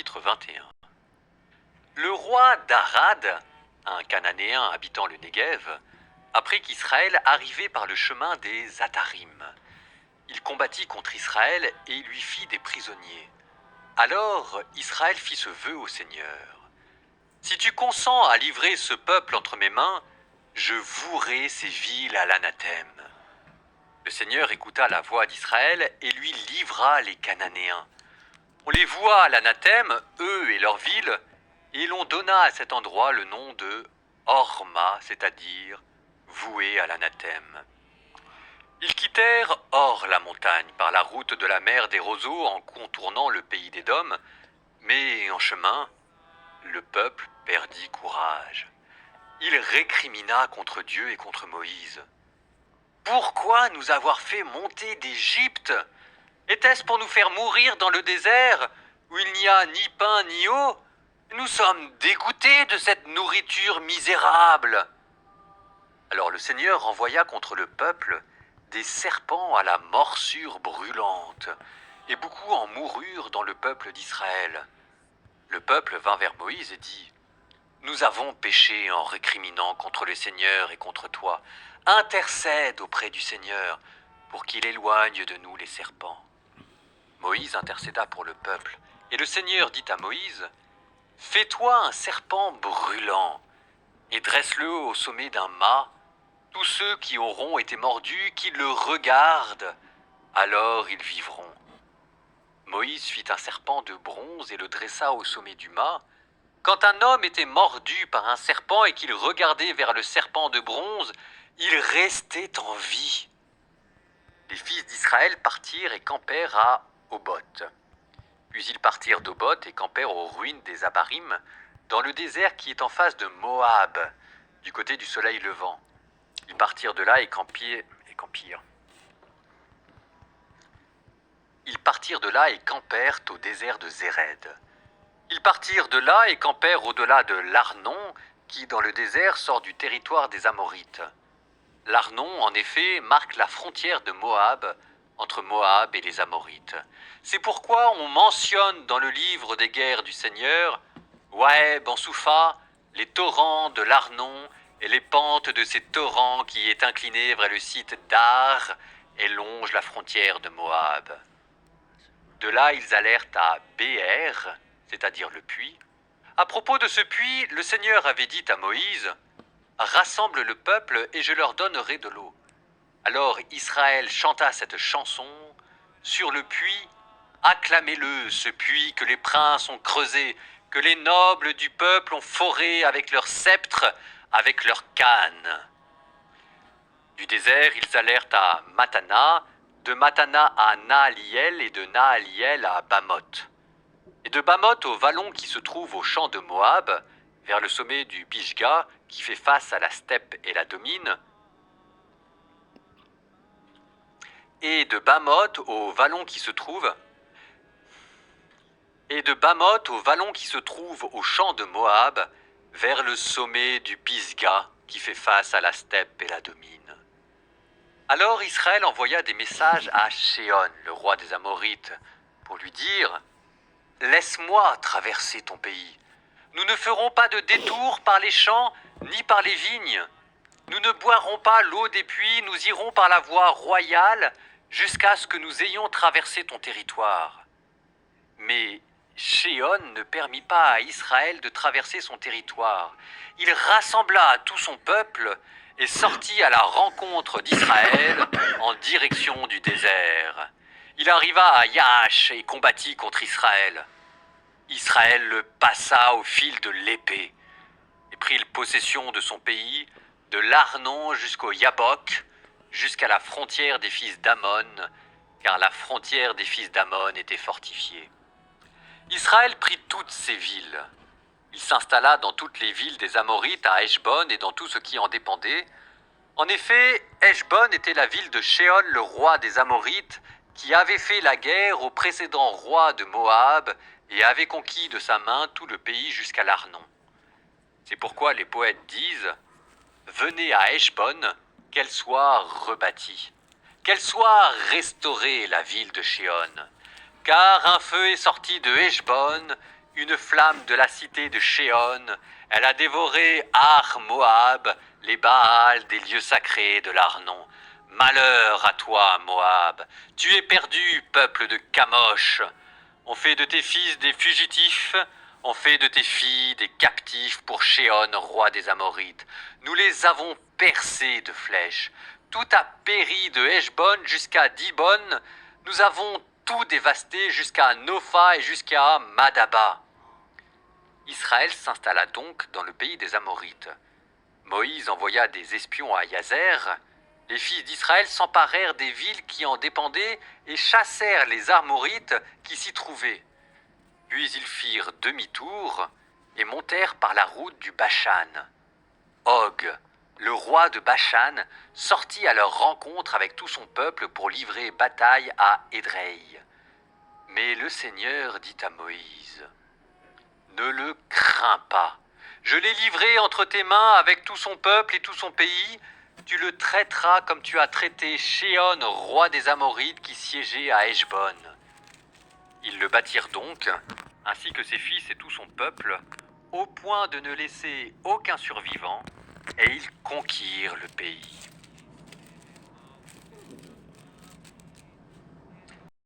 chapitre 21. Le roi d'Arad, un Cananéen habitant le Négev, apprit qu'Israël arrivait par le chemin des Atarim. Il combattit contre Israël et lui fit des prisonniers. Alors Israël fit ce vœu au Seigneur. Si tu consens à livrer ce peuple entre mes mains, je vouerai ces villes à l'anathème. Le Seigneur écouta la voix d'Israël et lui livra les Cananéens. On les voua à l'anathème, eux et leurs villes, et l'on donna à cet endroit le nom de Horma, c'est-à-dire voué à l'anathème. Ils quittèrent Hor la montagne par la route de la mer des roseaux en contournant le pays d'Édom, mais en chemin, le peuple perdit courage. Il récrimina contre Dieu et contre Moïse. « Pourquoi nous avoir fait monter d'Égypte ? Était-ce pour nous faire mourir dans le désert, où il n'y a ni pain ni eau ? Nous sommes dégoûtés de cette nourriture misérable. » Alors le Seigneur envoya contre le peuple des serpents à la morsure brûlante, et beaucoup en moururent dans le peuple d'Israël. Le peuple vint vers Moïse et dit : « Nous avons péché en récriminant contre le Seigneur et contre toi. Intercède auprès du Seigneur pour qu'il éloigne de nous les serpents. » Moïse intercéda pour le peuple, et le Seigneur dit à Moïse : « Fais-toi un serpent brûlant, et dresse-le au sommet d'un mât. Tous ceux qui auront été mordus, qu'ils le regardent, alors ils vivront. » Moïse fit un serpent de bronze et le dressa au sommet du mât. Quand un homme était mordu par un serpent et qu'il regardait vers le serpent de bronze, il restait en vie. Les fils d'Israël partirent et campèrent à Oboth. Puis ils partirent d'Oboth et campèrent aux ruines des Abarim, dans le désert qui est en face de Moab, du côté du soleil levant. Ils partirent de là et campirent. Ils partirent de là et campèrent au désert de Zéred. Ils partirent de là et campèrent au-delà de l'Arnon, qui dans le désert sort du territoire des Amorites. L'Arnon, en effet, marque la frontière de Moab, entre Moab et les Amorites. C'est pourquoi on mentionne dans le livre des guerres du Seigneur, Waheb en Soufa, les torrents de l'Arnon et les pentes de ces torrents qui est incliné vers le site d'Ar et longe la frontière de Moab. De là, ils allèrent à Béer, c'est-à-dire le puits. À propos de ce puits, le Seigneur avait dit à Moïse : « Rassemble le peuple et je leur donnerai de l'eau. » Alors Israël chanta cette chanson : « Sur le puits, acclamez-le, ce puits que les princes ont creusé, que les nobles du peuple ont foré avec leurs sceptres, avec leurs cannes. » Du désert, ils allèrent à Matana, de Matana à Naaliel et de Naaliel à Bamoth. Et de Bamoth au vallon qui se trouve au champ de Moab, vers le sommet du Pisga, qui fait face à la steppe et la domine. Et de Bamoth au vallon qui se trouve au champ de Moab, vers le sommet du Pisga, qui fait face à la steppe et la domine. Alors Israël envoya des messages à Shéon, le roi des Amorites, pour lui dire : « Laisse-moi traverser ton pays. Nous ne ferons pas de détour par les champs ni par les vignes. Nous ne boirons pas l'eau des puits, nous irons par la voie royale jusqu'à ce que nous ayons traversé ton territoire. » Mais Shéon ne permit pas à Israël de traverser son territoire. Il rassembla tout son peuple et sortit à la rencontre d'Israël en direction du désert. Il arriva à Yahash et combattit contre Israël. Israël le passa au fil de l'épée et prit possession de son pays, de l'Arnon jusqu'au Yabok, jusqu'à la frontière des fils d'Ammon, car la frontière des fils d'Ammon était fortifiée. Israël prit toutes ces villes. Il s'installa dans toutes les villes des Amorites, à Heshbon et dans tout ce qui en dépendait. En effet, Heshbon était la ville de Shéon, le roi des Amorites, qui avait fait la guerre au précédent roi de Moab et avait conquis de sa main tout le pays jusqu'à l'Arnon. C'est pourquoi les poètes disent : « Venez à Heshbon, qu'elle soit rebâtie, qu'elle soit restaurée, la ville de Shéon. Car un feu est sorti de Heshbon, une flamme de la cité de Shéon. Elle a dévoré Ar Moab, les Baals des lieux sacrés de l'Arnon. Malheur à toi, Moab. Tu es perdu, peuple de Camosh. On fait de tes fils des fugitifs, on fait de tes filles des captifs pour Shéon, roi des Amorites. Nous les avons percés de flèches. Tout a péri de Heshbon jusqu'à Dibon. Nous avons tout dévasté jusqu'à Nopha et jusqu'à Madaba. Israël s'installa donc dans le pays des Amorites. Moïse envoya des espions à Yazer. Les fils d'Israël s'emparèrent des villes qui en dépendaient et chassèrent les Amorites qui s'y trouvaient. Puis ils firent demi-tour et montèrent par la route du Bashan. Og, le roi de Bashan, sortit à leur rencontre avec tout son peuple pour livrer bataille à Édrei. Mais le Seigneur dit à Moïse: « Ne le crains pas. Je l'ai livré entre tes mains avec tout son peuple et tout son pays. Tu le traiteras comme tu as traité Shéon, roi des Amorites, qui siégeait à Heshbon. » Ils le battirent donc, ainsi que ses fils et tout son peuple, au point de ne laisser aucun survivant, et ils conquirent le pays.